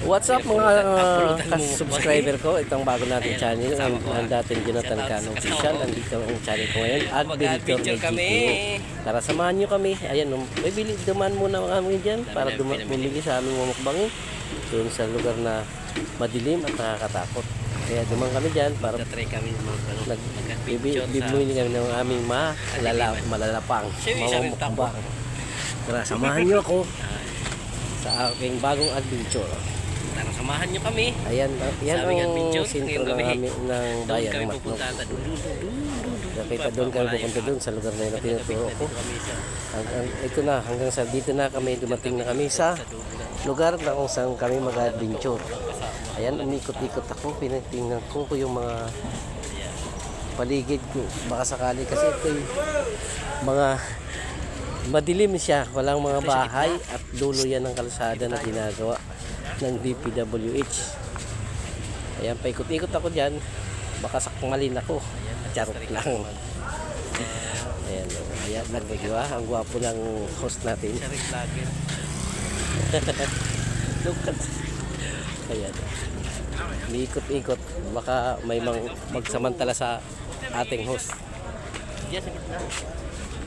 What's up mga subscriber ko? Itong bago natin channel, ang dating Jonathan Cano Official. Nandito ang channel ko ngayon, Adventure kami. Tara, samahan nyo kami. Ayan, may duman muna kami dyan para bumili sa aming mumukbangin doon sa lugar na madilim at nakakatakot. Kaya duman kami dyan para bibili kami ng aming malalapang mamumukbang. Tara, samahan nyo ako sa aking bagong adventure. Tara, samahan nyo kami. Ayan, yan ang adventure sentro ng bayan ng Matnog. Nakita doon kami pupunta doon sa lugar na yun na tinuturo ko. Ito na, hanggang sa dito na kami, dumating na kami sa lugar na kung saan kami mag-adventure. Ayan, umikot-ikot ako, pinatingnan ko yung mga paligid ko. Baka sakali kasi ito yung mga madilim siya, walang mga bahay at dulo yan ng kalsada na ginagawa ng DPWH. Ayan, paikot-ikot ako dyan, baka sakmalin ako. Charot lang. Ayan, ayan, nagagawa. Ang gwapo ng host natin. Look at. Ayan, niikot-ikot, baka may magsamantala sa ating host.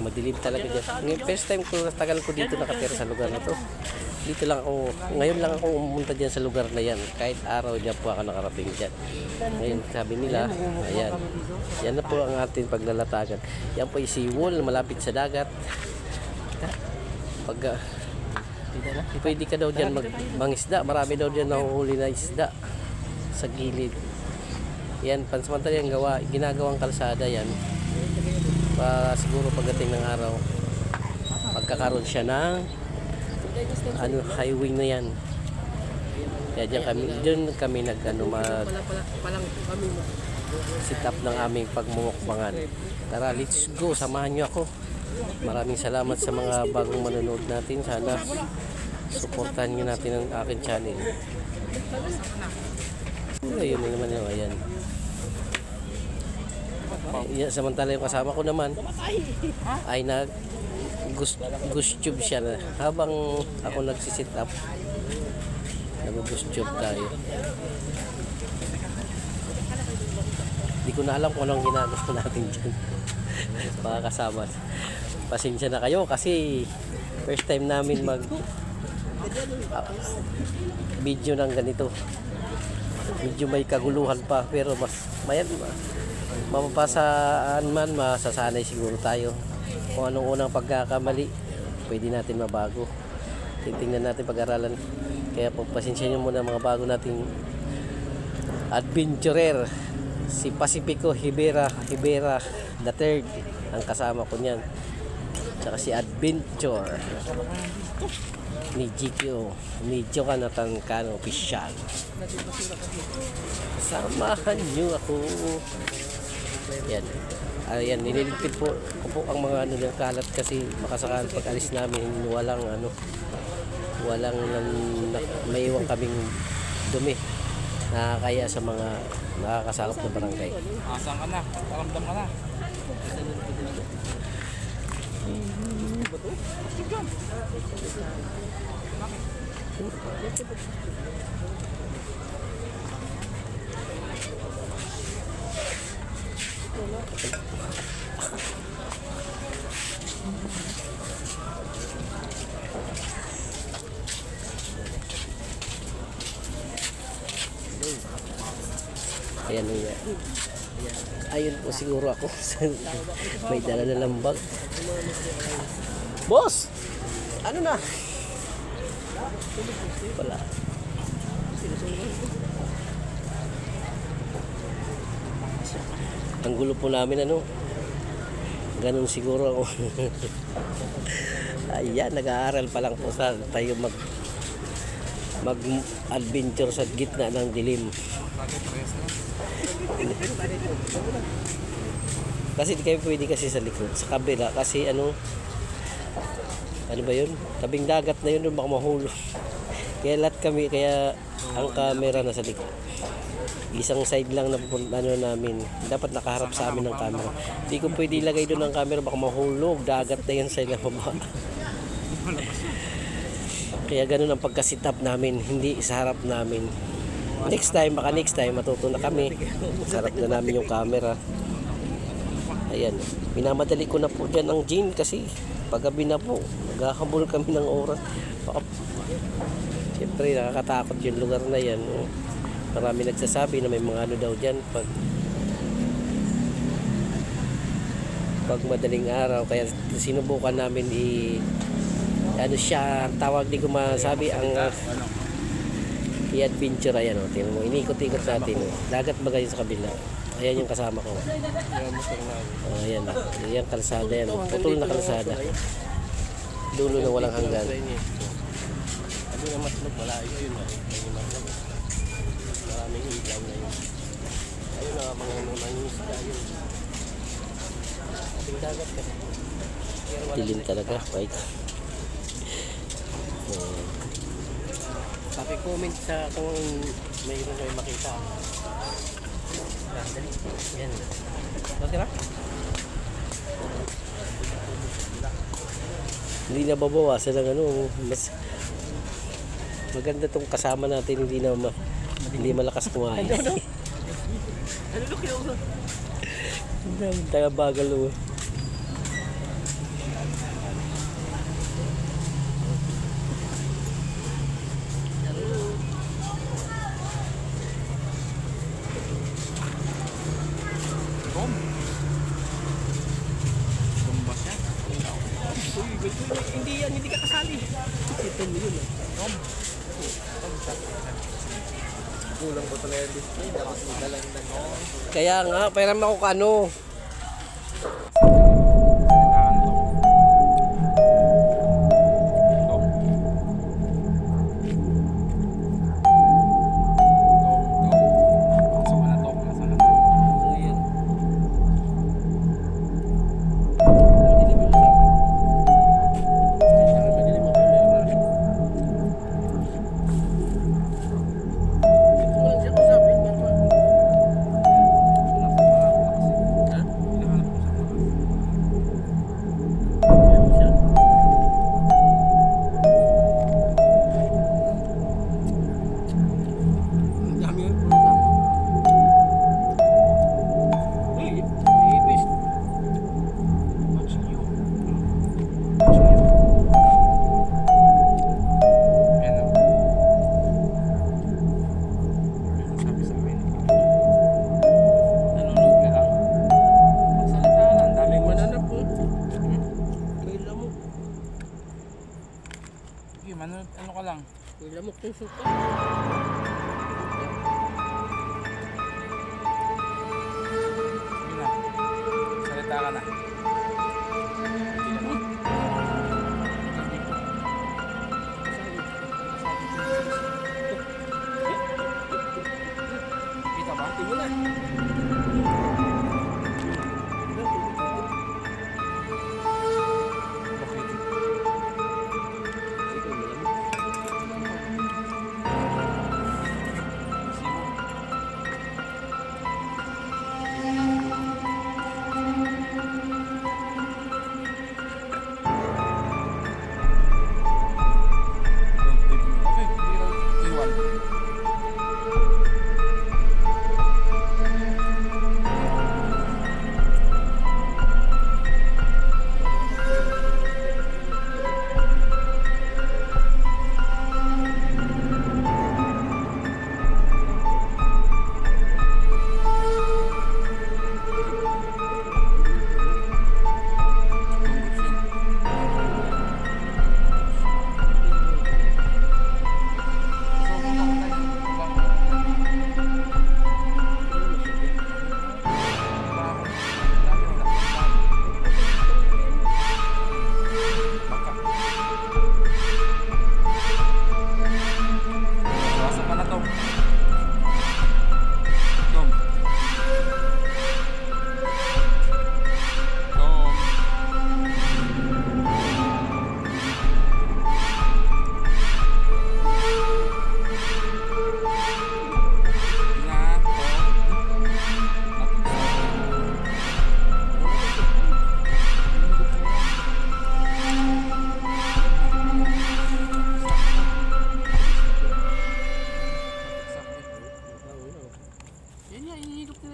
Madilim talaga dyan. First time ko, tagal ko dito nakatira sa lugar na to. Dito lang ako, ngayon lang ako umunta dyan sa lugar na yan. Kahit araw dyan po ako nakarating dyan. Ngayon sabi nila, ayan, yan na po ang ating paglalatagan. Yan po yung seawall, malapit sa dagat. Pag pwede ka daw dyan mangisda, marami daw dyan nahuhuli na isda sa gilid. Yan, pansamantala yung ginagawang kalsada yan. Siguro pagdating ng araw, pagkakaroon siya ng highway na yan. Kaya diyan kami sit up ng aming pagmumukbangan. Tara, let's go, samahan nyo ako. Maraming salamat sa mga bagong manonood natin. Sana supportan nyo natin ang aking channel. Ayun na naman yun, ayan. Samantala yung kasama ko naman ay nag-ghost tube siya na habang ako nagsisit up, nag-ghost tube tayo. Hindi ko na alam kung anong ginagawa natin dyan. Mga kasama, pasensya na kayo kasi first time namin mag video ng ganito. Medyo may kaguluhan pa, pero mas mapapasaan man, masasanay siguro tayo. Kung anong unang pagkakamali, pwede natin mabago. Titingnan natin, pag-aralan. Kaya pasensya nyo muna mga bago nating adventurer. Si Pacifico Hibera the third ang kasama ko niyan. Tsaka si Adventure ni Jonathan Cano Official. Samahan nyo ako. Yan. Ayan, nililigpit po ang mga ng kalat kasi makasakal pag alis namin walang may iwan kaming dumi na kaya sa mga nakakasakop na barangay. Asan ka na? Paramdam ka na. Ayan nga. Ayun po siguro ako. May dala na lambag. Boss! Ano na? Wala. Ang gulo po namin ganun siguro ako. Ayan, nag-aaral pa lang po tayo mag-adventure sa gitna ng dilim. Kasi di kayo pwede kasi sa likod, sa kabila kasi ano ba yun? Tabing dagat na yun, baka mahulog. Kaya lahat kami, kaya ang camera nasa likod. Isang side lang na namin. Dapat nakaharap sa amin ng camera. Hindi ko pwede ilagay doon ang camera, baka mahulog. Dagat na yan sa ilababa. Kaya ganun ang pagka-sit up namin, hindi sa harap namin. Next time, baka next time, matuto na kami. Sa harap na namin yung camera. Ayan, minamadali ko na po dyan ang gym kasi paggabi na po, naghahabol kami ng oras. Siyempre, nakakatakot yung lugar na yan. Marami nagsasabi na may mga ano daw dyan pag madaling araw. Kaya sinubukan namin ano siya, tawag di ko masabi ang i-adventure. Ayan o, tingnan mo, inikot-ikot natin. Dagat ba kayo sa kabila? Ayan yung kasama ko. Ayan, ayan kalsada yan. Putol na kalsada. Dulo na walang hanggan. Ano na matlog, wala yun. Maraming ilaw na yun. Ayun na mga nangingisda yun. Ating dagat ka. Dilim talaga, right? Paki-comment sa kung mayroon kayo makita. Dali. Yan. Okay na? Hindi na babawasan ng ano, mas maganda tong kasama natin, hindi malakas kumain. Ano look yun? Ang taga bagal o. Hindi ka kasali. Ito mo yun. Kulang ko talaga yung display. Dapat magalang na no. Kaya nga, pairam ako kano. Ano ka lang? May lamok yung suka. Sige na. Salita ka na. Kita ba? Tingin na.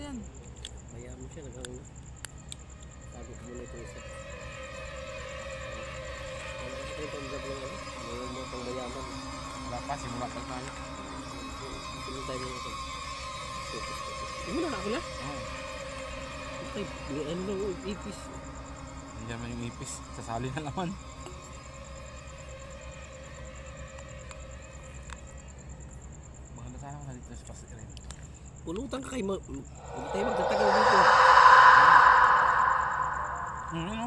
yan. Kaya mo siya naghauna. Sabi ko muna itong isa. Wala kasi kayo pang-vlog ng ano. Mayroon mo pang mayaman. Wala pa, simula pa tayo. Tingin tayo muna ito. Muna na ako na? Oo. Okay, ano lang, ipis. Hindi naman yung ipis. Sasali na naman. Maganda sana kung nandito sa Pasig rin. Pulutan ka kayo, huwag tayo magtatagal dito. Ano?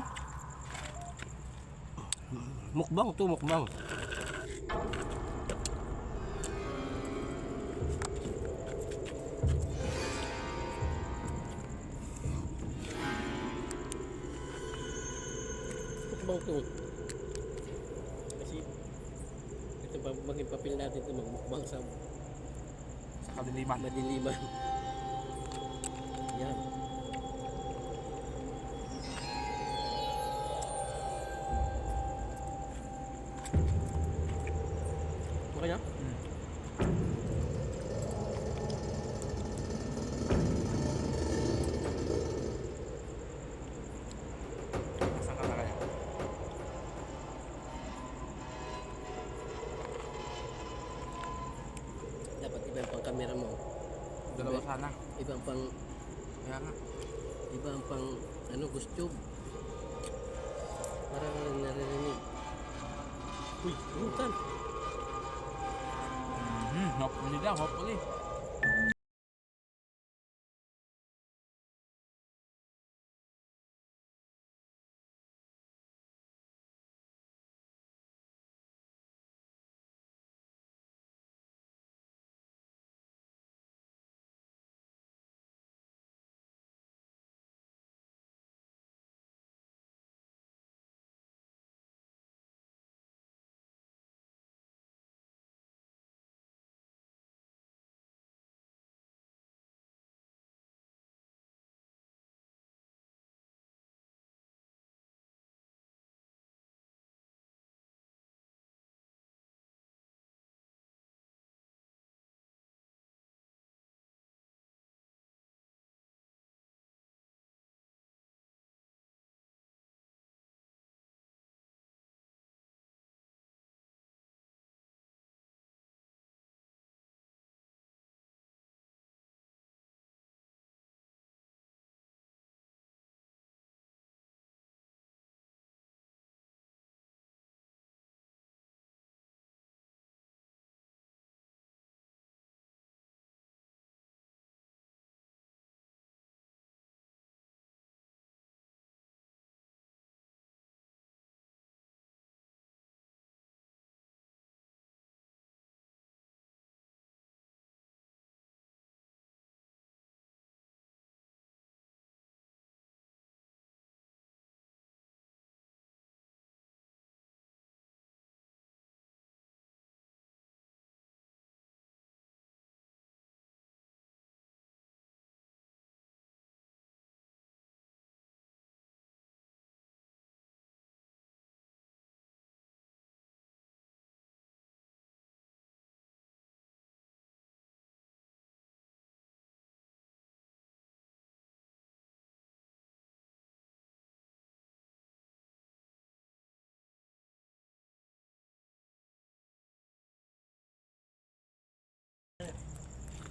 Mukbang to, mukbang. Mukbang to. Kasi ito pa maging papel natin ito magmukbang sa Sa kadiliman. madiliman. Yan. Okay na? Saan ka na kaya? Dapat iba ang pang camera mo. Dalawa sana. Iba ang pang Kaya nga. iba ang pang ano gusto. Para naririnig. Uy, butan. Hopefully daw, hopefully.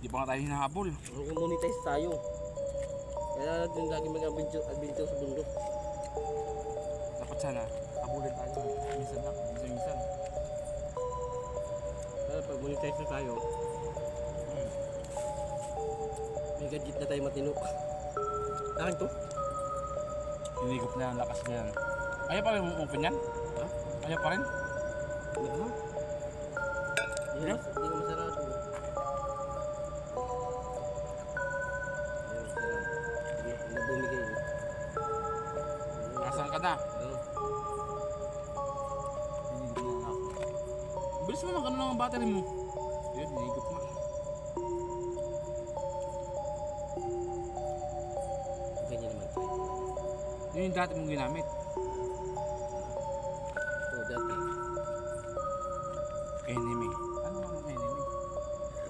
Di pa nga tayo hinahabol. Monetize tayo. Kaya natin lagi mag-adventure sa bundok. Dapat sana, habulin tayo. Minsan lang, minsan. Kaya pag monetize na tayo, may gadget na tayo matino. Akin to? Hinigop na ang lakas na yan. Ayaw pa rin open yan? Ha? Ayaw pa rin? Nagha? Hindi na masarado. Nabumigay eh. Nasaan ka na? Oo. Hinigop na ako. Bilis mo magkano lang ang battery mo. Yun, hinigop na. Ganyan naman tayo. Yun yung dati mong ginamit. Oo, dati. Enemy. Ano naman enemy?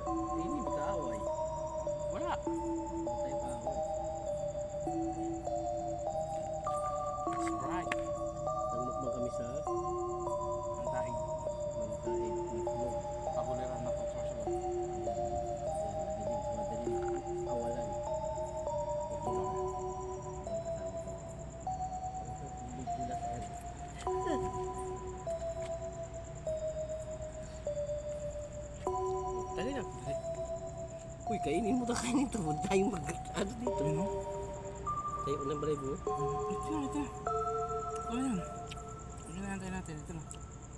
Hindi magkaaway. Wala. Patay pa ako. That's right. Nagmukbang kami sa Ang daig. Mantaig Itlog. Paguliran na construction. Madaling awalan. Ito lang. Hindi pula sa air. Tali na. Uy, kainin mo na kainin ito. Huwag tayong ano dito. Ano? Tayo unang balay mo. Ito na, ito na. Ano yan? Ito na, antayin natin. Ito na.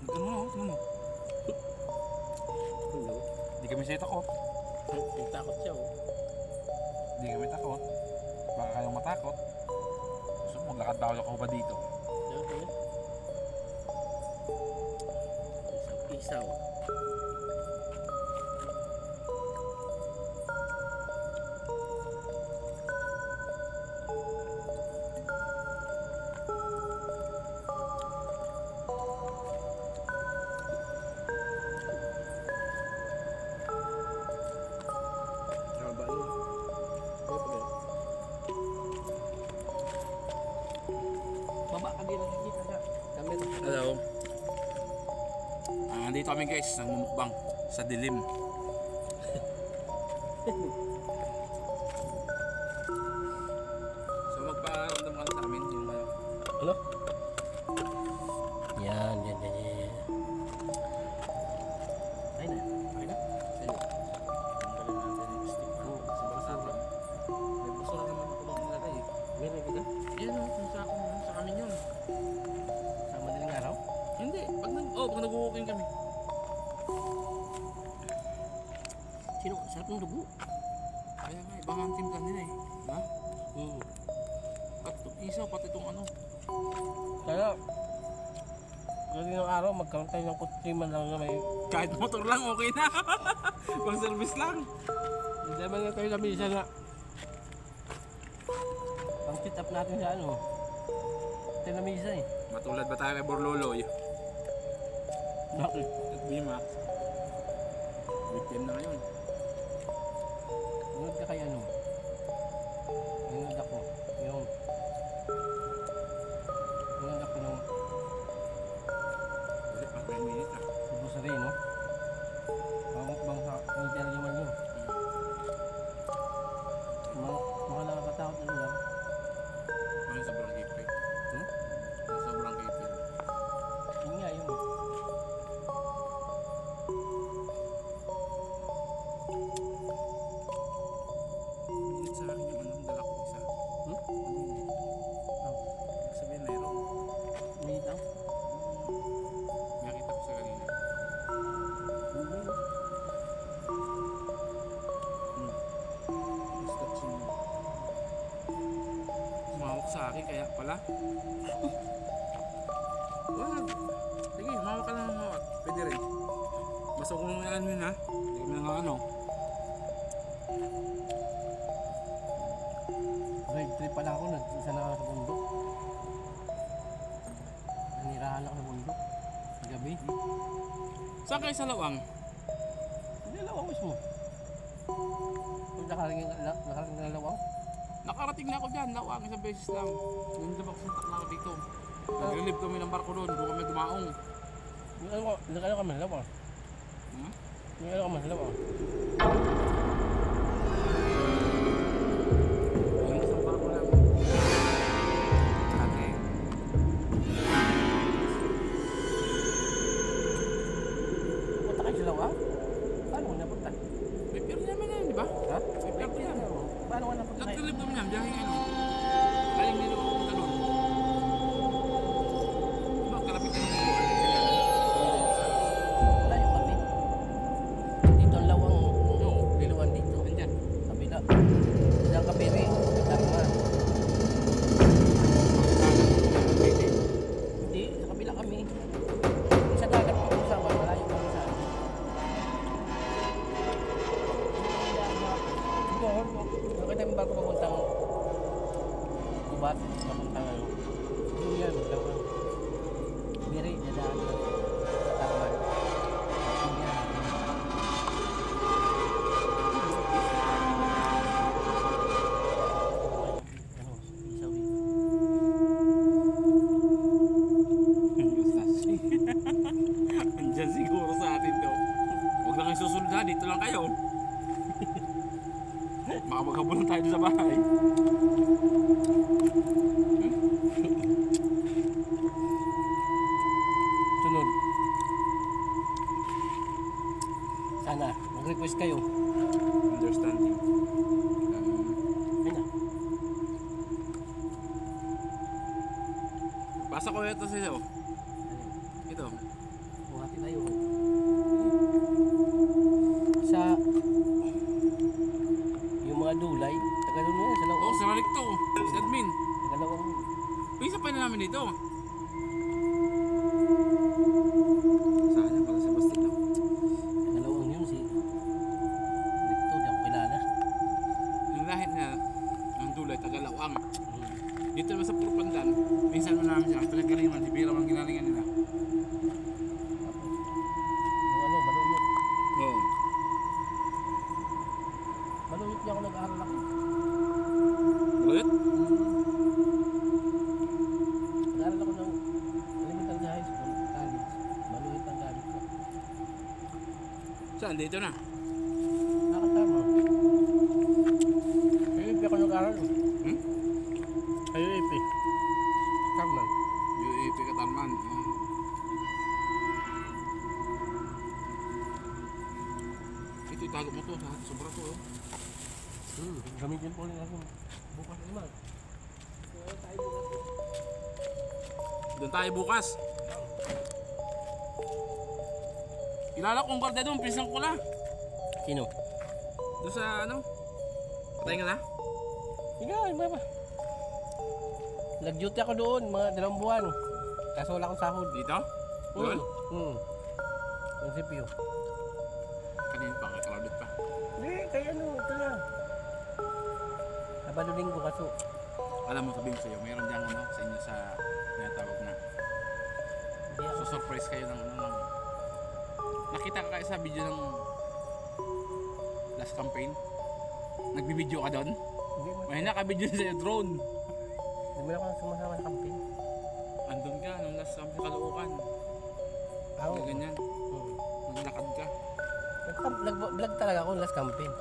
Ito mo, ito mo. Hello. Hindi kami siya takot. Takot siya oh. Hindi kami takot. Baka kayong matakot. Gusto mo, maglakad ba ako ba dito? Okay. Isaw. Haba yun. Baba ka din nakikita ka. Camera. Hello. Nandito kami guys, nagmumukbang sa dilim. So magparamdam ka sa amin yung ano. Ano? Yan. Ay na. Okay na? Sa'yo. Tanggalin natin yung stick. Oo, Sa basura. May basura naman ako doon nilagay eh. Meron kita? Yan o, kung sa akin yun, sa amin yun. Sa madaling araw? Hindi, pag nag-walking kami. Sino? Sarap ng dugo. Kaya nga, ibang ang timpla nila eh. Ha? At isaw, pati itong ano. Kaya, galing ng araw, magkaroon tayo ng kutsiman lang na may... Kahit motor lang, okay na. Pang service lang. Hindi man nga tayo lamisa nga. Pang sit up natin sa ano. Tayo lamisa eh. Matulad ba tayo kay Borloloy? Bakit? At Bimax. Weekend na ngayon. Nunod ka kay ano. Nunod ako. Nunod ako nung Ulit pa 10 minutes ah. Cebu sa rin, no? Pangukbang sa interview man yun. Mga nakakatakot na lang. Ano yung sobrang kipit? Hmm? Yung sobrang kipit. Yun nga yun. Minit sa akin yung anong dala ko isa. Hmm? Minit. Oh, Ibig sabihin meron. minute lang. May nakita ko sa kanina. Basta chin. Humawak sa akin kaya pala. Wag. Sige, humawak ka lang ng humawak. Pwede rin. Basta kung ano yun ha. Hindi kami nang ano. Grade 3 pa lang ako, nag-isa na ako sa bundok. Nanirahan ako sa bundok. Gabi. Saan kayo sa lawang? Hindi, lawang mismo. Kung nakarating na lawang, Nakarating na ako dyan, lawang isang beses lang. Nung suntak na ako dito. Nag-relieve kami ng barko doon kami dumaong. nag-ano ka man sa lawang. Hmm? Nag-ano ka man sa lawang. Yung isang barko lang. Ate. Punta kayo sa lawang? Paano mo napunta? May pier naman yan, di ba? Ha? May pier yan. Paano ka napunta kayo? Nag-relieve kami yan, biyaheng ano. Galing nilo ako punta doon. Diba, kalapit na yung Malayo kami. Dito ang lawang. Oo. Diluwan dito. Nandyan. Kabila. Dilang kapiri. Tarungan. Hindi, sa kabila kami. Sa dagat pa kung saan, malayo kami sa ano. Nakita yung bago papuntang Kubat, papuntang ano. Yun yan, lawang. Biri, nadaan na sa Tarungan. Yun yan. Ano, kayo. Baka maghabulan tayo doon sa bahay. Sunod. Sana, mag-request kayo. Understanding. Ayun na. Basa ko ito sa iyo. Ito. Buhati tayo. Sa yung mga dulay, taga doon yan, sa Oo, lawang. sa Ralik to. Si admin. Taga lawang. Pisa pa na namin dito. Sayang pala si Bastille. Taga lawang yun si. Dito, di ako kilala. Yung lahat na ng dulay, Tagalawang. Dito naman sa Purpandan, minsan mo namin sila, pinagalingan, si Bira ang ginalingan nila. Yung ano, Baluyot. Oo. Baluyot niya ako nag-aaral ako. Ulit? Nag-aaral ako ng elementary high school, college. Baluyot ang gamit ko. Saan? Dito na. Nakasama. UAP ako nag-aaral. Hmm? Ay, UAP. Carman. UAP Katarman. Ito itago mo to, sa sobra to. Oh. Gamitin po rin ako. Bukas naman. Doon tayo bukas. Kilala kong barda doon, pisang ko na. Sino? Doon sa ano? Patay ka na? Sige, iba ba? Nag-duty ako doon, mga 2 buwan. Kaso wala akong sahod. Dito? Doon? Prinsipyo. Kanina pa, kakalabit pa. Hindi, kaya ano, ito na. Sabado linggo kaso. Alam mo, sabihin ko sa'yo, mayroon dyan ano, sa inyo sa tinatawag na. Hindi ako. So surprise kayo ng ano. Nakita ka kayo sa video ng last campaign? Nagbibideo ka doon? Hindi mo. May nakabideo sa'yo drone. Hindi mo na ako sumasama sa campaign. Andun ka, nung last campaign Caloocan. Oo. Ganyan, naglakad ka. Nag-vlog talaga ako last campaign.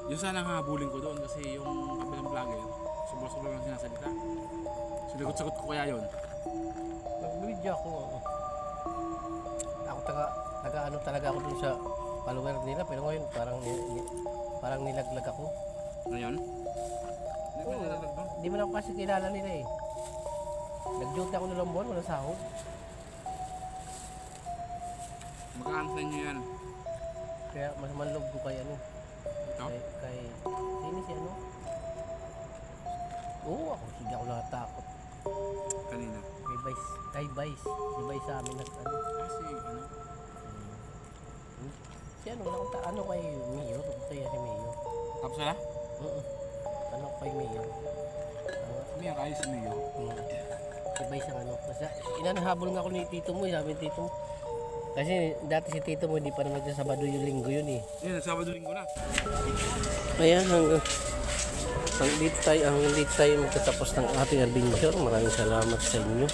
Yung sana nga habulin ko doon kasi yung kabilang vlogger, sobra-sobra lang sinasalita. Sinagot-sagot ko kaya yun. Nag-video ako. Ako taga ano talaga ako dun sa follower nila pero ngayon parang nilaglag ako. Ngayon? Hindi ko nalalag doon. Hindi man ako kasi kilala nila eh. Nag-duty ako ng buwan, walang sahod. Magkaan sa inyo yan. Kaya mas manlog ko kay ano. Ito? Kay sino si ano? Oo, sige ako nakatakot. Kanina. Kay Vice. Si Vice sa amin at ano. Kasi ano? Si ano, ano kay Mayor? Kaya si Mayor. Tapos wala? Ano kay Mayor? May kayo sa Mayo. Si Vice ang ano. Kasi inanahabol nga ako ni Tito mo, sabi ni Tito mo. Kasi dati si Tito mo hindi pa naman sa Sabado yung linggo yun eh. Yun, Sabado linggo na. Ayan, hanggang dito tayo magtatapos ng ating adventure. Maraming salamat sa inyo.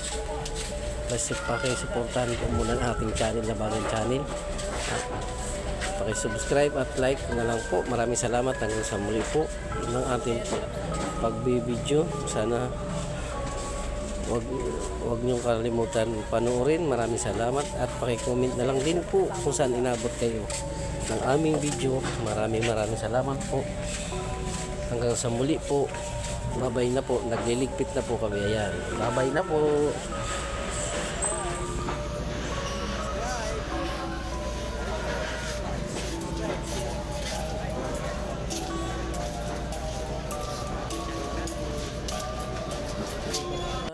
Basta pakisuportahan po muna ang ating channel na bagong channel. Pakisubscribe at like na lang po. Maraming salamat hanggang sa muli po ng ating pagbibideo. Sana wag niyong kalimutan panoorin. Maraming salamat at paki-comment na lang din po kung saan inabot kayo ng aming video. Maraming salamat po. Hanggang sa muli po. Babay na po. Nagliligpit na po kami. Ayan. Babay na po.